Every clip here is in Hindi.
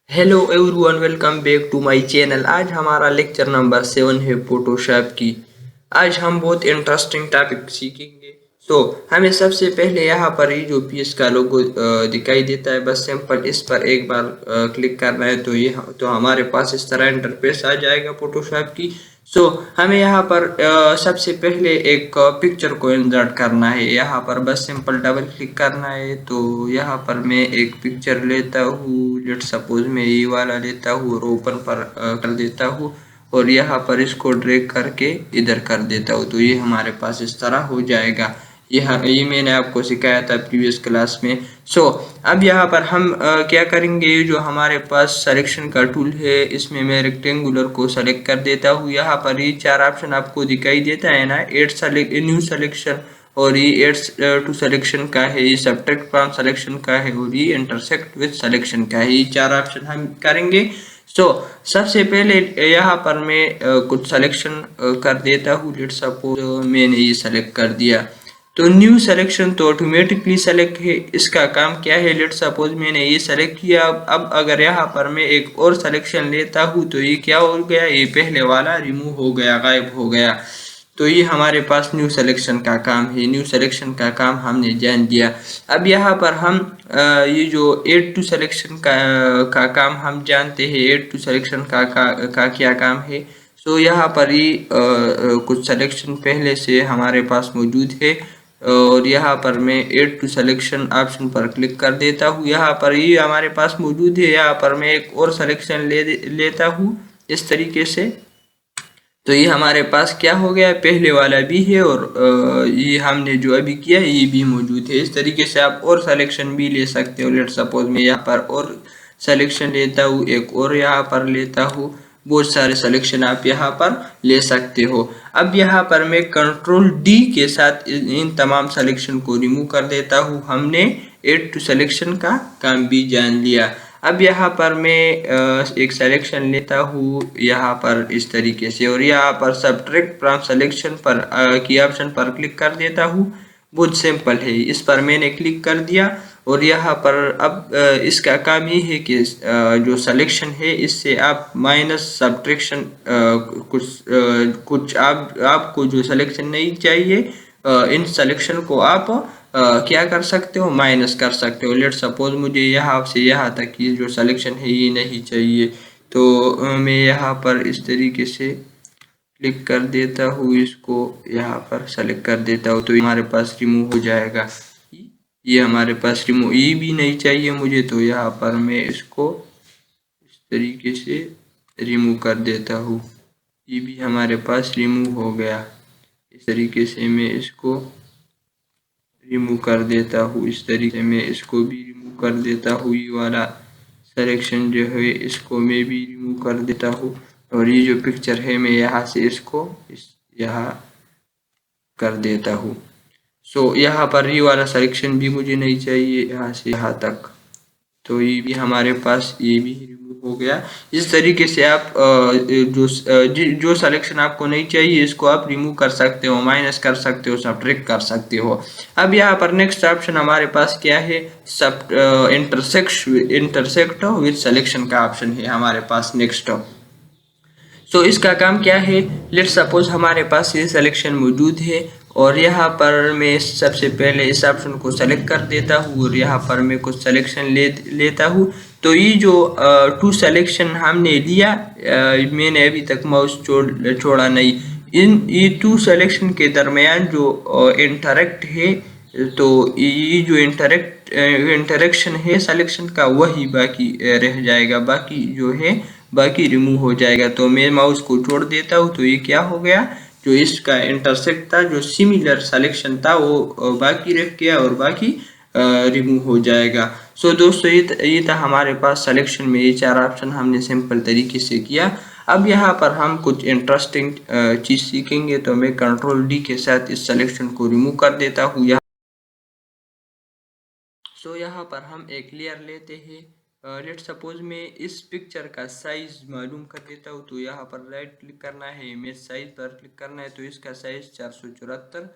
Hello everyone, welcome back to my channel. आज हमारा लेक्चर नंबर 7 है फोटोशॉप की। आज हम बहुत इंटरेस्टिंग टॉपिक सीखेंगे। तो हमें सबसे पहले यहाँ पर ये जो पीस का लोगो दिखाई देता है, बस सिंपल इस पर एक बार क्लिक करना है तो ये तो हमारे पास इस तरह इंटरफेस आ जाएगा फोटोशॉप की। सो हमें यहाँ पर सबसे पहले एक पिक्चर को इंसर्ट करना है। यहाँ पर बस सिंपल डबल क्लिक करना है। तो यहाँ पर मैं एक पिक्चर लेता हूँ, लेट सपोज मैं ये वाला लेता हूँ और ओपन पर कर देता हूँ और यहाँ पर इसको ड्रैग करके इधर कर देता हूँ तो ये हमारे पास इस तरह हो जाएगा। ये मैंने आपको सिखाया था प्रीवियस क्लास में। सो अब यहाँ पर हम क्या करेंगे, ये जो हमारे पास सिलेक्शन का टूल है इसमें मैं रेक्टेंगुलर को सेलेक्ट कर देता हूँ। यहाँ पर ये चार ऑप्शन आपको दिखाई देता है ना, एड सेलेक्ट, न्यू सिलेक्शन, और ये एड टू सिलेक्शन का है, ये सब्ट्रैक्ट फ्रॉम सिलेक्शन का है और ये इंटरसेक्ट विद सिलेक्शन का है। ये चार ऑप्शन हम करेंगे। सो सबसे पहले यहाँ पर मैं कुछ सिलेक्शन कर देता हूँ। लेट सपोज मैंने ये सेलेक्ट कर दिया तो न्यू सिलेक्शन तो ऑटोमेटिकली सेलेक्ट है। इसका काम क्या है, लेट सपोज मैंने ये सेलेक्ट किया। अब अगर यहाँ पर मैं एक और सिलेक्शन लेता हूँ तो ये क्या हो गया, ये पहले वाला रिमूव हो गया, गायब हो गया। तो ये हमारे पास न्यू सिलेक्शन का काम है। न्यू सिलेक्शन का काम हमने जान दिया। अब यहाँ पर हम ये जो एड टू सिलेक्शन का काम हम जानते हैं। एड टू सिलेक्शन का क्या काम है। सो यहाँ पर ये कुछ सिलेक्शन पहले से हमारे पास मौजूद है और यहाँ पर मैं एड टू सिलेक्शन ऑप्शन पर क्लिक कर देता हूँ। यहाँ पर ये हमारे पास मौजूद है। यहाँ पर मैं एक और सिलेक्शन लेता हूँ इस तरीके से। तो ये हमारे पास क्या हो गया, पहले वाला भी है और ये हमने जो अभी किया ये भी मौजूद है। इस तरीके से आप और सिलेक्शन भी ले सकते हो। लेट सपोज मैं यहाँ पर और सिलेक्शन लेता हूँ, एक और यहाँ पर लेता हूँ। बहुत सारे सिलेक्शन आप यहाँ पर ले सकते हो। अब यहाँ पर मैं कंट्रोल डी के साथ इन तमाम सिलेक्शन को रिमूव कर देता हूँ। हमने एड टू सिलेक्शन का काम भी जान लिया। अब यहाँ पर मैं एक सिलेक्शन लेता हूँ यहाँ पर इस तरीके से और यहाँ पर सब्ट्रैक्ट फ्रॉम सिलेक्शन पर की ऑप्शन पर क्लिक कर देता हूँ। बहुत सिंपल है, इस पर मैंने क्लिक कर दिया और यहाँ पर अब इसका काम ये है कि जो सिलेक्शन है इससे आप माइनस सब्ट्रैक्शन कुछ आपको जो सिलेक्शन नहीं चाहिए इन सिलेक्शन को आप क्या कर सकते हो, माइनस कर सकते हो। लेट सपोज मुझे यहाँ से यहाँ तक ये जो सिलेक्शन है ये नहीं चाहिए तो मैं यहाँ पर इस तरीके से क्लिक कर देता हूँ, इसको यहाँ पर सेलेक्ट कर देता हूँ तो हमारे पास रिमूव हो जाएगा। ये हमारे पास रिमूव, ये भी नहीं चाहिए मुझे तो यहाँ पर मैं इसको इस तरीके से रिमूव कर देता हूँ। ये भी हमारे पास रिमूव हो गया। इस तरीके से मैं इसको रिमूव कर देता हूँ। इस तरीके से मैं इसको भी रिमूव कर देता हूँ। ये वाला सिलेक्शन जो है इसको मैं भी रिमूव कर देता हूँ और ये जो पिक्चर है मैं यहाँ से इसको यहाँ कर देता हूँ। सो यहाँ पर ये वाला सिलेक्शन भी मुझे नहीं चाहिए यहाँ से यहाँ तक, तो ये भी हमारे पास ये भी रिमूव हो गया। इस तरीके से आप जो सिलेक्शन आपको नहीं चाहिए इसको आप रिमूव कर सकते हो, माइनस कर सकते हो, सब्ट्रैक्ट कर सकते हो। अब यहाँ पर नेक्स्ट ऑप्शन हमारे पास क्या है, सब इंटरसेक्ट विद सिलेक्शन का ऑप्शन है हमारे पास नेक्स्ट। सो इसका काम क्या है, लेट सपोज हमारे पास ये सिलेक्शन मौजूद है और यहाँ पर मैं सबसे पहले इस ऑप्शन को सेलेक्ट कर देता हूँ और यहाँ पर मैं कुछ सिलेक्शन लेता हूँ। तो ये जो टू सिलेक्शन हमने लिया, मैंने अभी तक माउस छोड़ा नहीं। ये टू सिलेक्शन के दरमियान जो इंटरेक्ट है, तो ये जो इंटरेक्शन है सिलेक्शन का वही बाकी रह जाएगा, बाकी जो है बाकी रिमूव हो जाएगा। तो मैं माउस को छोड़ देता हूँ तो ये क्या हो गया, जो इसका इंटरसेक्ट था, जो सिमिलर सिलेक्शन था वो बाकी रह गया और बाकी रिमूव हो जाएगा। सो दोस्तों ये था हमारे पास सिलेक्शन में ये चार ऑप्शन हमने सिंपल तरीके से किया। अब यहाँ पर हम कुछ इंटरेस्टिंग चीज़ सीखेंगे। तो मैं कंट्रोल डी के साथ इस सिलेक्शन को रिमूव कर देता हूँ। सो यहाँ पर हम एक लेयर लेते हैं। लेट सपोज मैं इस पिक्चर का साइज मालूम कर देता हूँ। तो यहाँ पर राइट क्लिक करना है, इमेज साइज पर क्लिक करना है। तो इसका साइज 474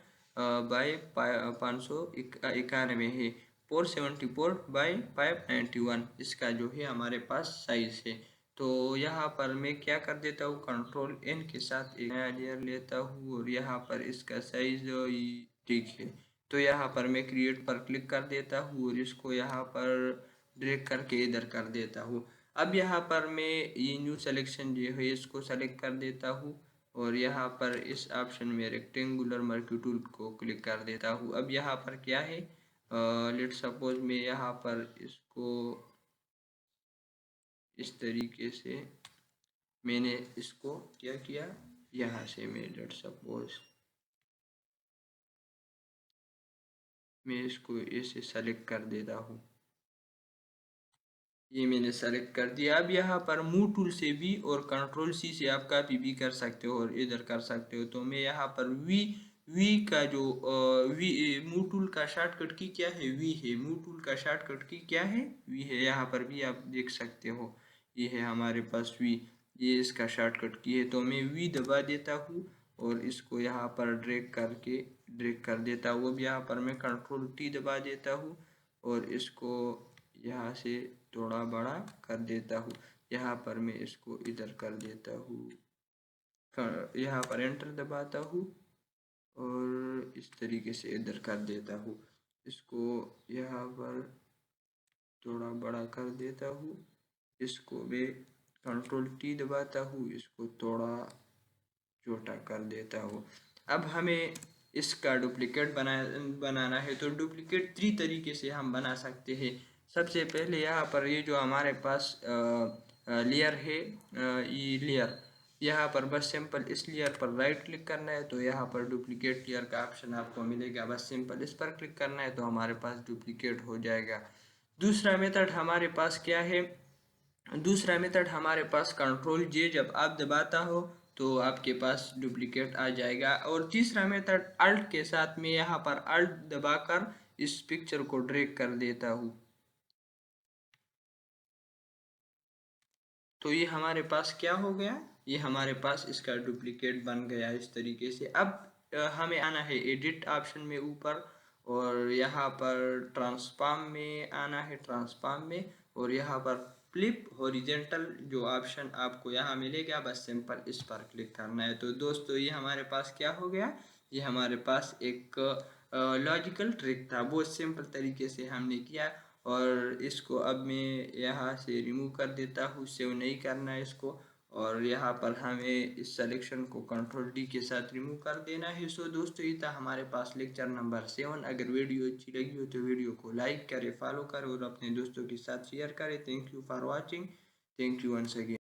बाय 591 है। 474/591 इसका जो है हमारे पास साइज है। तो यहाँ पर मैं क्या कर देता हूँ, कंट्रोल एन के साथ एक नया लेयर लेता हूँ और यहाँ पर इसका साइज ठीक है। तो यहाँ पर मैं क्रिएट पर क्लिक कर देता हूँ और इसको यहाँ पर ड्रैग करके इधर कर देता हूँ। अब यहाँ पर मैं ये न्यू सिलेक्शन जो है इसको सेलेक्ट कर देता हूँ और यहाँ पर इस ऑप्शन में रेक्टेंगुलर मर्क्यू टूल को क्लिक कर देता हूँ। अब यहाँ पर क्या है, लेट सपोज मैं यहाँ पर इसको इस तरीके से मैंने इसको क्या किया, यहाँ से मैं लेट सपोज मैं इसको ऐसे सेलेक्ट कर देता हूँ। ये मैंने सेलेक्ट कर दिया। अब यहाँ पर मूव टूल से वी और कंट्रोल सी से आप कॉपी भी कर सकते हो और इधर कर सकते हो। तो मैं यहाँ पर वी का जो वी मूव टूल का शॉर्टकट की क्या है, वी है। मूव टूल का शॉर्टकट की क्या है, वी है। यहाँ पर भी आप देख सकते हो, ये है हमारे पास वी, ये इसका शॉर्टकट की है। तो मैं वी दबा देता हूँ और इसको यहाँ पर ड्रैग कर देता हूँ। अब यहाँ पर मैं कंट्रोल टी दबा देता हूँ और इसको यहाँ से थोड़ा बड़ा कर देता हूँ। यहाँ पर मैं इसको इधर कर देता हूँ, यहाँ पर एंटर दबाता हूँ और इस तरीके से इधर कर देता हूँ। इसको यहाँ पर थोड़ा बड़ा कर देता हूँ। इसको मैं कंट्रोल टी दबाता हूँ, इसको थोड़ा छोटा कर देता हूँ। अब हमें इसका डुप्लीकेट बनाना है। तो डुप्लीकेट 3 तरीके से हम बना सकते हैं। सबसे पहले यहाँ पर ये जो हमारे पास लेयर है, ये लेयर, यहाँ पर बस सिंपल इस लेयर पर राइट क्लिक करना है तो यहाँ पर डुप्लीकेट लेयर का ऑप्शन आपको मिलेगा। बस सिंपल इस पर क्लिक करना है तो हमारे पास डुप्लीकेट हो जाएगा। दूसरा मेथड हमारे पास क्या है, दूसरा मेथड हमारे पास कंट्रोल जे जब आप दबाता हो तो आपके पास डुप्लीकेट आ जाएगा। और तीसरा मेथड अल्ट के साथ में यहाँ पर अल्ट दबाकर इस पिक्चर को ड्रैग कर देता हूँ। तो ये हमारे पास क्या हो गया, ये हमारे पास इसका डुप्लीकेट बन गया इस तरीके से। अब हमें आना है एडिट ऑप्शन में ऊपर और यहाँ पर ट्रांसफॉर्म में आना है, ट्रांसफॉर्म में, और यहाँ पर फ्लिप हॉरिजेंटल जो ऑप्शन आपको यहाँ मिलेगा, बस सिंपल इस पर क्लिक करना है। तो दोस्तों ये हमारे पास क्या हो गया, ये हमारे पास एक लॉजिकल ट्रिक था, बहुत सिंपल तरीके से हमने किया। और इसको अब मैं यहाँ से रिमूव कर देता हूँ, सेव नहीं करना है इसको। और यहाँ पर हमें इस सिलेक्शन को कंट्रोल डी के साथ रिमूव कर देना है। सो दोस्तों ये था हमारे पास लेक्चर नंबर 7। अगर वीडियो अच्छी लगी हो तो वीडियो को लाइक करें, फॉलो करें और अपने दोस्तों के साथ शेयर करें। Thank you for watching, thank you once again.